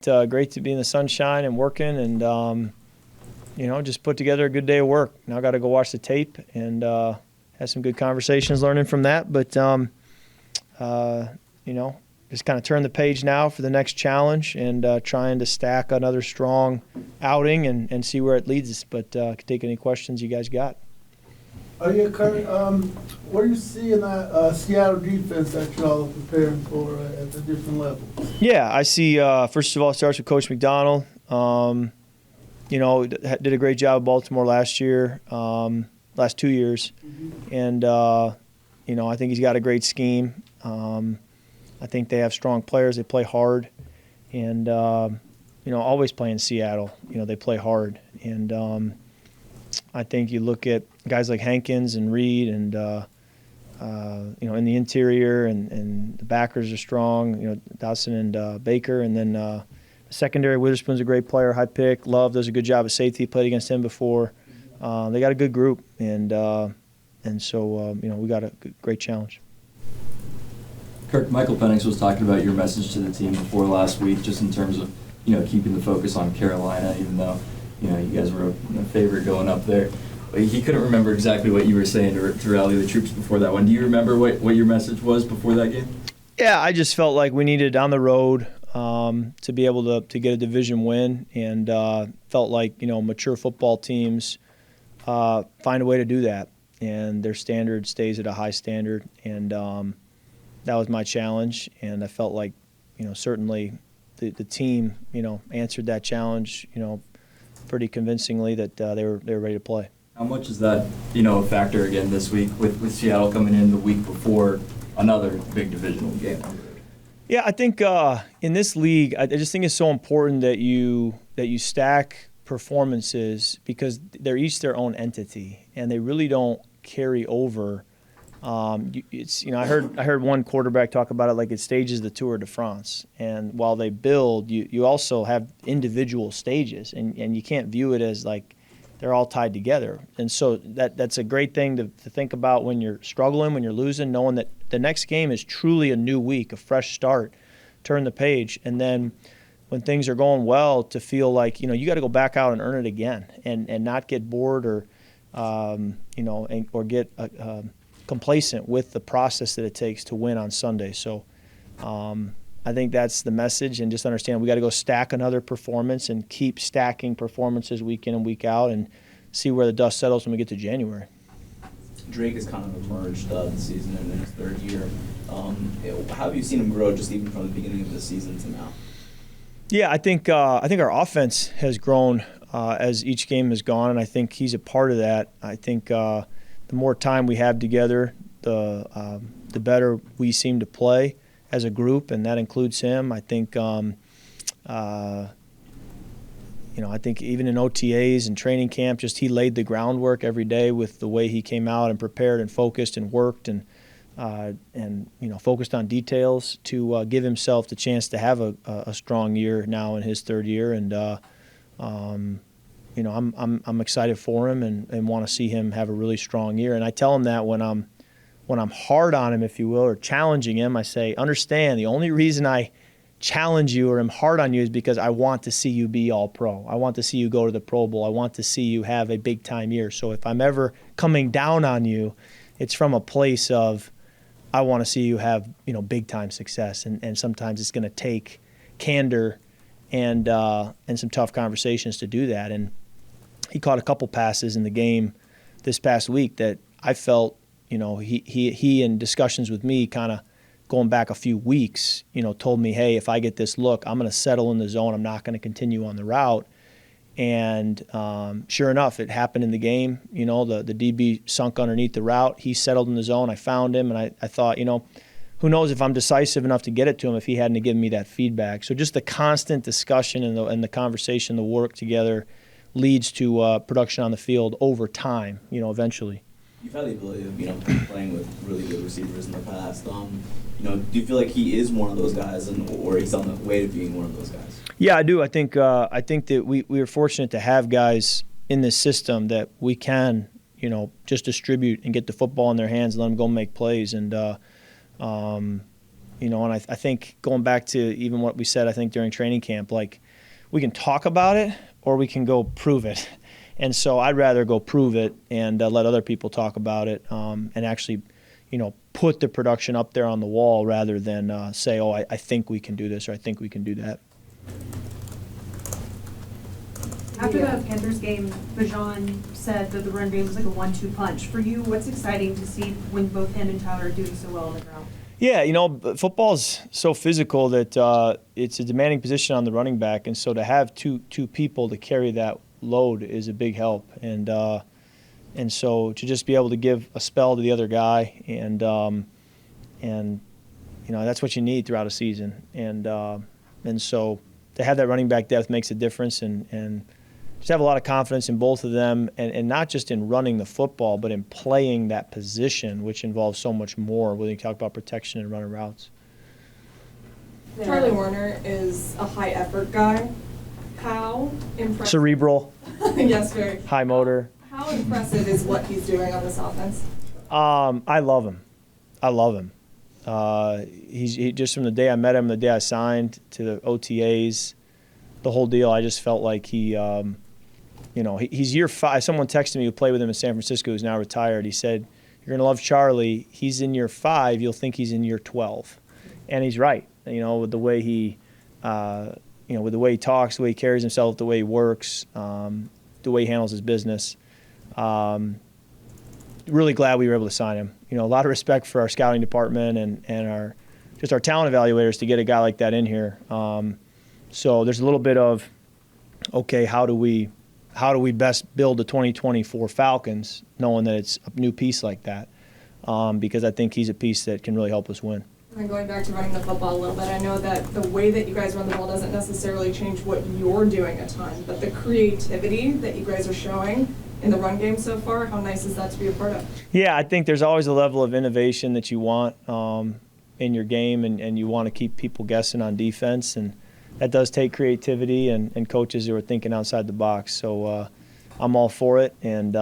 Great to be in the sunshine and working and, just put together a good day of work. Now I got to go watch the tape and have some good conversations learning from that. But, just kind of turn the page now for the next challenge and trying to stack another strong outing and see where it leads us. But could take any questions you guys got. Kurt, what do you see in that Seattle defense that y'all are preparing for at the different levels? Yeah, I see, first of all, it starts with Coach McDonald. Did a great job at Baltimore last year, last 2 years. Mm-hmm. And, I think he's got a great scheme. I think they have strong players. They play hard. And, always playing Seattle, they play hard. And I think you look at guys like Hankins and Reed and, in the interior and the backers are strong, Dawson and Baker. And then the secondary, Witherspoon's a great player, high pick. Love does a good job at safety. Played against him before. They got a good group. And so, we got a great challenge. Kirk, Michael Penix was talking about your message to the team before last week, just in terms of, keeping the focus on Carolina, even though, you guys were a favorite going up there. But he couldn't remember exactly what you were saying to rally the troops before that one. Do you remember what your message was before that game? Yeah, I just felt like we needed on the road to be able to get a division win, and felt like, mature football teams find a way to do that, and their standard stays at a high standard, and that was my challenge, and I felt like, certainly the team, answered that challenge, pretty convincingly that they were ready to play. How much is that, a factor again this week with Seattle coming in the week before another big divisional game? Yeah, I think in this league, I just think it's so important that you stack performances because they're each their own entity, and they really don't carry over. I heard one quarterback talk about it like it stages the Tour de France, and while they build, you also have individual stages, and you can't view it as like they're all tied together. And so that's a great thing to think about when you're struggling, when you're losing, knowing that the next game is truly a new week, a fresh start, turn the page, and then when things are going well, to feel like you got to go back out and earn it again, and not get bored or or get complacent with the process that it takes to win on Sunday. So I think that's the message, and just understand we got to go stack another performance and keep stacking performances week in and week out and see where the dust settles when we get to January. Drake has kind of emerged this season in his third year. How have you seen him grow just even from the beginning of the season to now? Yeah, I think our offense has grown as each game has gone, and I think he's a part of that. I think the more time we have together, the better we seem to play as a group, and that includes him. I think, I think even in OTAs and training camp, just he laid the groundwork every day with the way he came out and prepared and focused and worked and focused on details to give himself the chance to have a strong year now in his third year. And I'm excited for him and want to see him have a really strong year. And I tell him that when I'm hard on him, if you will, or challenging him, I say, understand, the only reason I challenge you or am hard on you is because I want to see you be all pro. I want to see you go to the Pro Bowl. I want to see you have a big time year. So if I'm ever coming down on you, it's from a place of I want to see you have, big time success. And sometimes it's going to take candor and some tough conversations to do that. And he caught a couple passes in the game this past week that I felt, he in discussions with me kind of going back a few weeks, told me, hey, if I get this look, I'm going to settle in the zone. I'm not going to continue on the route. And sure enough, it happened in the game. The DB sunk underneath the route. He settled in the zone. I found him, and I thought, who knows if I'm decisive enough to get it to him if he hadn't given me that feedback. So just the constant discussion and the conversation, the work together leads to production on the field over time, eventually. You've had the ability of, playing with really good receivers in the past. Do you feel like he is one of those guys, or he's on the way to being one of those guys? Yeah, I do. I think that we are fortunate to have guys in this system that we can, just distribute and get the football in their hands and let them go make plays. And And I think going back to even what we said, I think during training camp, like we can talk about it or we can go prove it. And so I'd rather go prove it and let other people talk about it and actually, put the production up there on the wall rather than say, oh, I think we can do this or I think we can do that. After the Panthers game, Bajan said that the run game was like a 1-2 punch. For you, what's exciting to see when both him and Tyler are doing so well on the ground? Yeah, football's so physical that it's a demanding position on the running back, and so to have two people to carry that load is a big help. And so to just be able to give a spell to the other guy, and that's what you need throughout a season. And so to have that running back depth makes a difference, and just have a lot of confidence in both of them, and not just in running the football, but in playing that position, which involves so much more when you talk about protection and running routes. Charlie Warner is a high-effort guy. How impressive? Cerebral. Yes, very. High motor. How impressive is what he's doing on this offense? I love him. He just from the day I met him, the day I signed to the OTAs, the whole deal. I just felt like he's year 5. Someone texted me who played with him in San Francisco, who's now retired. He said, "You're gonna love Charlie. He's in year 5. You'll think he's in year 12," and he's right. With the way he, with the way he talks, the way he carries himself, the way he works, the way he handles his business. Really glad we were able to sign him. A lot of respect for our scouting department and our talent evaluators to get a guy like that in here. So there's a little bit of, okay, how do we best build the 2024 Falcons, knowing that it's a new piece like that, because I think he's a piece that can really help us win. And going back to running the football a little bit, I know that the way that you guys run the ball doesn't necessarily change what you're doing a ton, but the creativity that you guys are showing in the run game so far, how nice is that to be a part of? Yeah, I think there's always a level of innovation that you want in your game, and you want to keep people guessing on defense, and that does take creativity and coaches who are thinking outside the box. So I'm all for it, and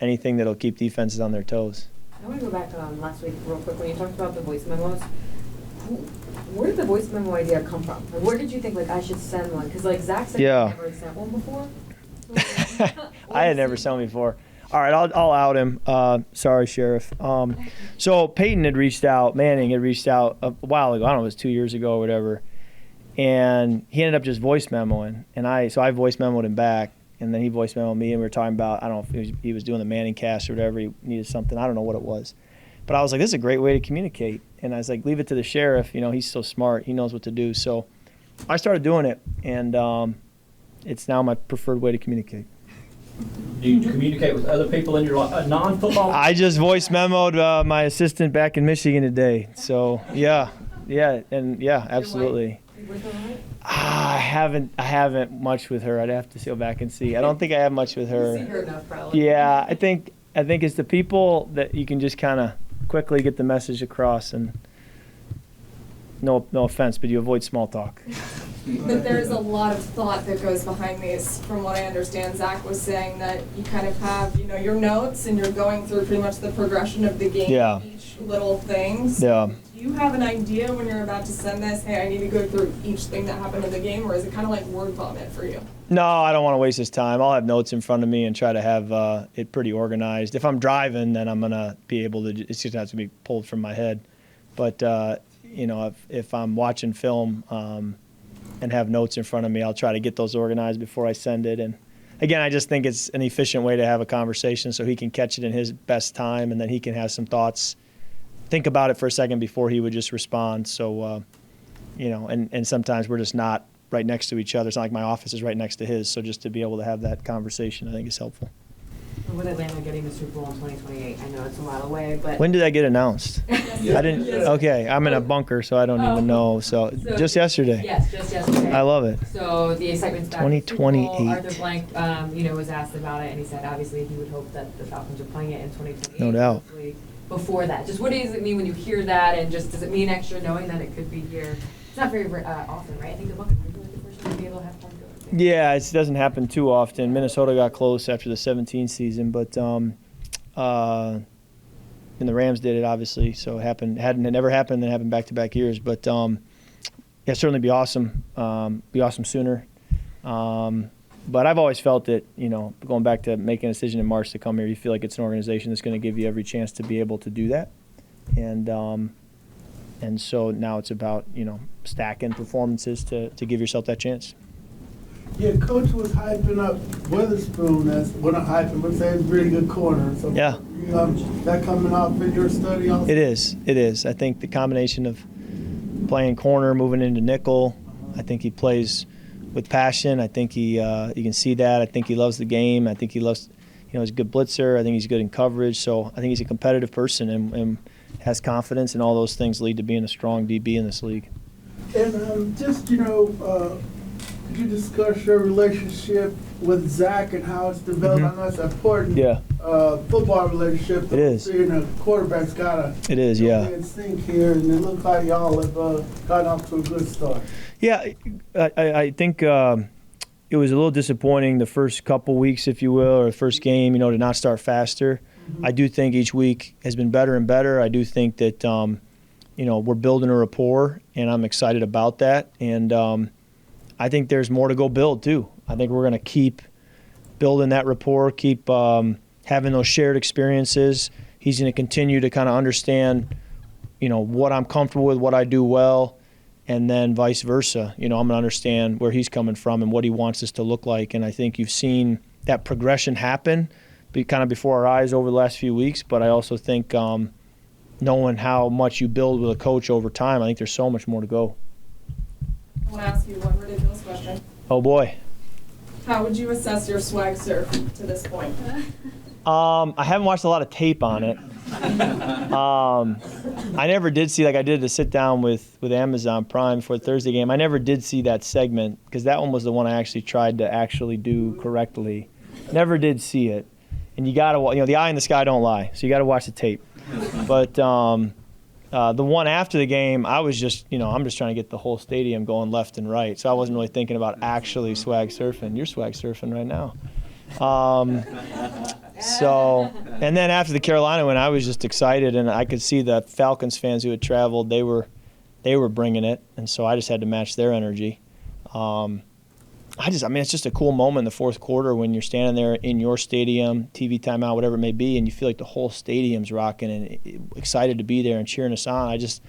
anything that'll keep defenses on their toes. I want to go back to last week real quick when you talked about the voice memos. Where did the voice memo idea come from? Like, where did you think, I should send one? Because, Zach said you never sent one before. I had never sent one before. All right, I'll out him. Sorry, Sheriff. So Peyton Manning had reached out a while ago. I don't know, it was 2 years ago or whatever. And he ended up just voice memoing. And I voice memoed him back. And then he voice memoed me, and we were talking about, I don't know if he was doing the Manning cast or whatever. He needed something. I don't know what it was. But I was like, this is a great way to communicate. And I was like, leave it to the sheriff. He's so smart. He knows what to do. So I started doing it, and it's now my preferred way to communicate. Do you communicate with other people in your non-football? I just voice memoed my assistant back in Michigan today. So, yeah, absolutely. I haven't much with her. I'd have to go back and see. I don't think I have much with her. You see her enough, probably. Yeah, I think it's the people that you can just kind of quickly get the message across, and no offense, but you avoid small talk. But there's a lot of thought that goes behind these. From what I understand, Zach was saying that you kind of have, your notes, and you're going through pretty much the progression of the game. Yeah. Each little thing. Yeah. Do you have an idea when you're about to send this, hey, I need to go through each thing that happened in the game, or is it kind of like word vomit for you? No, I don't want to waste his time. I'll have notes in front of me and try to have it pretty organized. If I'm driving, then I'm going to be able to, it's just have to be pulled from my head. But, if I'm watching film and have notes in front of me, I'll try to get those organized before I send it. And again, I just think it's an efficient way to have a conversation so he can catch it in his best time, and then he can have some thoughts, think about it for a second before he would just respond. So, and sometimes we're just not right next to each other. It's not like my office is right next to his. So just to be able to have that conversation, I think is helpful. With Atlanta getting the Super Bowl in 2028, I know it's a while away, but when did that get announced? Yes. I didn't. Okay, I'm in a bunker, so I don't even know. So just yesterday. Yes, just yesterday. I love it. So the excitement's back. 2028. Arthur Blank, was asked about it, and he said obviously he would hope that the Falcons are playing it in 2028. No doubt. Before that, just what does it mean when you hear that, and just does it mean extra knowing that it could be here? It's not very often, right? I think the Buckeyes are really the first one to be able to have fun doing it. Yeah, it doesn't happen too often. Minnesota got close after the 2017 season, but and the Rams did it obviously. So it never happened, then happened back-to-back years. But yeah, certainly be awesome. Be awesome sooner. But I've always felt that, going back to making a decision in March to come here, you feel like it's an organization that's going to give you every chance to be able to do that. And so now it's about, stacking performances to give yourself that chance. Yeah, Coach was hyping up Witherspoon as, well, not hyping, but saying really good corner. So Yeah. That coming off in your study also? It is. I think the combination of playing corner, moving into nickel, I think he plays with passion. I think you can see that. I think he loves the game. I think he loves, he's a good blitzer. I think he's good in coverage. So I think he's a competitive person and has confidence, and all those things lead to being a strong DB in this league. And could you discuss your relationship with Zach and how it's developed? I know it's important. Yeah. Football relationship. It is. Seeing a quarterback's got to. It is, yeah. Be in sync here, and it looks like y'all have gotten off to a good start. Yeah, I think it was a little disappointing the first couple weeks, if you will, or the first game, to not start faster. Mm-hmm. I do think each week has been better and better. I do think that, we're building a rapport, and I'm excited about that. And I think there's more to go build, too. I think we're going to keep building that rapport, keep having those shared experiences. He's going to continue to kind of understand, what I'm comfortable with, what I do well, and then vice versa. I'm going to understand where he's coming from and what he wants us to look like. And I think you've seen that progression happen kind of before our eyes over the last few weeks. But I also think knowing how much you build with a coach over time, I think there's so much more to go. I want to ask you one ridiculous question. Oh, boy. How would you assess your swag surf to this point? I haven't watched a lot of tape on it. I never did see, like I did to sit down with Amazon Prime for the Thursday game. I never did see that segment because that one was the one I actually tried to actually do correctly. Never did see it. And you got to, the eye in the sky don't lie. So you got to watch the tape. But the one after the game, I was just, I'm just trying to get the whole stadium going left and right. So I wasn't really thinking about actually swag surfing. You're swag surfing right now. And then after the Carolina win, I was just excited, and I could see the Falcons fans who had traveled, they were bringing it, and so I just had to match their energy. It's just a cool moment in the fourth quarter when you're standing there in your stadium, TV timeout, whatever it may be, and you feel like the whole stadium's rocking and excited to be there and cheering us on. I just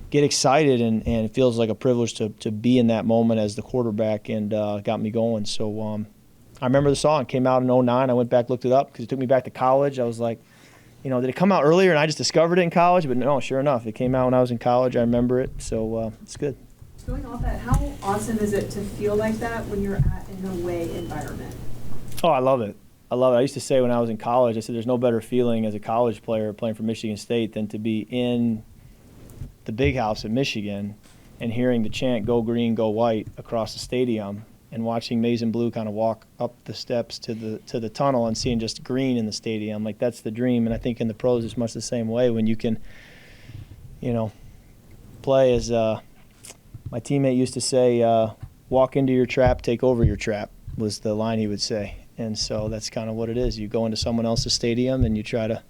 get excited, and it feels like a privilege to be in that moment as the quarterback, and got me going. So I remember the song. It came out in 2009. I went back, looked it up because it took me back to college. I was like, did it come out earlier and I just discovered it in college? But no, sure enough, it came out when I was in college. I remember it, so it's good. Going off that, how awesome is it to feel like that when you're in an away environment? Oh, I love it. I used to say when I was in college, I said there's no better feeling as a college player playing for Michigan State than to be in the big house at Michigan and hearing the chant, "Go Green, Go White," across the stadium, and watching Maize and Blue kind of walk up the steps to the tunnel and seeing just green in the stadium. Like, that's the dream. And I think in the pros it's much the same way when you can, play as my teammate used to say, walk into your trap, take over your trap, was the line he would say. And so that's kind of what it is. You go into someone else's stadium and you try to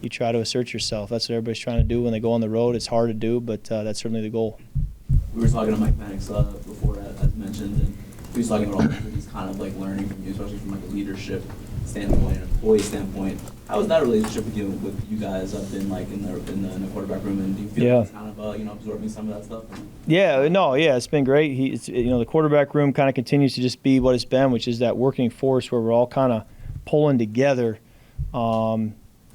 assert yourself. That's what everybody's trying to do when they go on the road. It's hard to do, but that's certainly the goal. We were talking to Mike Penix before, as mentioned, and he was talking about all that he's kind of like learning from you, especially from like a leadership standpoint, an employee standpoint. How is that relationship with you guys up in the quarterback room, and do you feel like he's kind of absorbing some of that stuff? It's been great. The quarterback room kind of continues to just be what it's been, which is that working force where we're all kind of pulling together, and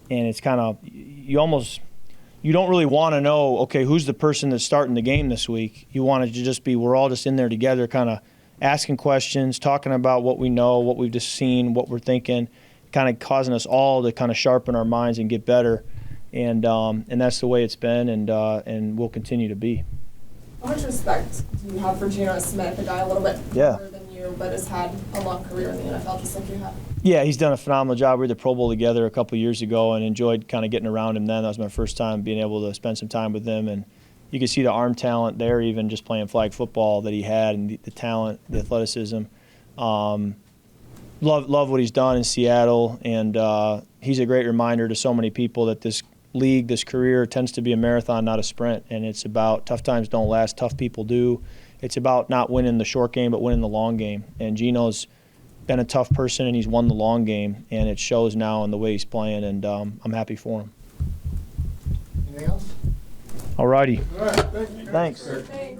it's kind of you don't really want to know, okay, who's the person that's starting the game this week. You want it to just be we're all just in there together, kind of asking questions, talking about what we know, what we've just seen, what we're thinking, kind of causing us all to kind of sharpen our minds and get better. And that's the way it's been, and will continue to be. How much respect do you have for Geno Smith, a guy a little bit older than you, but has had a long career in the NFL just like you have? Yeah, he's done a phenomenal job. We were at the Pro Bowl together a couple of years ago and enjoyed kind of getting around him then. That was my first time being able to spend some time with him. And you could see the arm talent there, even just playing flag football that he had, and the talent, the athleticism. Love what he's done in Seattle, and he's a great reminder to so many people that this league, this career tends to be a marathon, not a sprint, and it's about tough times don't last, tough people do. It's about not winning the short game, but winning the long game. And Gino's been a tough person, and he's won the long game, and it shows now in the way he's playing, and I'm happy for him. Anything else? All righty. All right, thank you. Thanks. Thanks.